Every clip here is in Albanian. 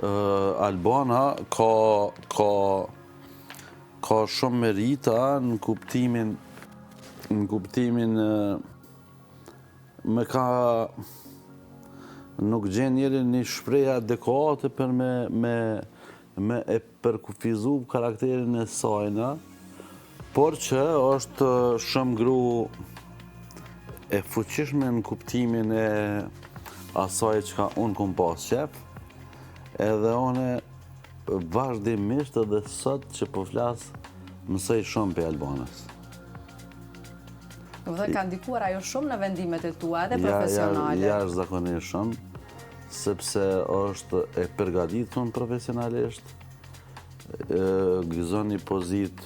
Albana ka shumë merita në kuptimin nuk gjen njëri një shprehje adekuate për me e përkufizu karakterin e sajna, por që është shumë gru e fuqishme në kuptimin e asaj që unë kom pas qef, edhe une vazhdimisht edhe sot që po flas mësoj shumë për Albanës. Dhe ka ndikuar ajo shumë në vendimet e tua edhe profesionale? Jashtëzakonisht shumë, sepse është e përgatitur profesionalisht, gëzon një pozitë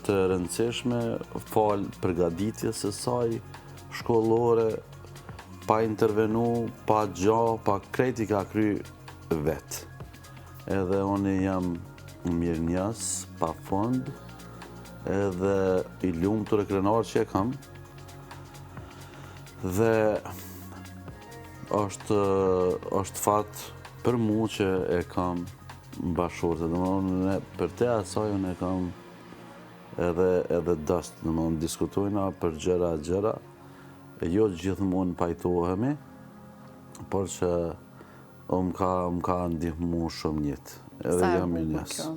të rëndësishme, fal përgatitjes së saj shkollore, pa intervenu, pa gjah, pa krejt i ka kry vetë. Edhe unë jam mirënjohës, pa fund, edhe i lumtur e krenar që e kam. Dhe është fat për mu që e kam bashkërte. Domthonë për te asaj unë e kam edhe dashtë, domthonë diskutojna për gjëra, jo gjithmonë pajtohemi, por që më ka ndihmu shumë njëtë. Edhe jam mirënjohës.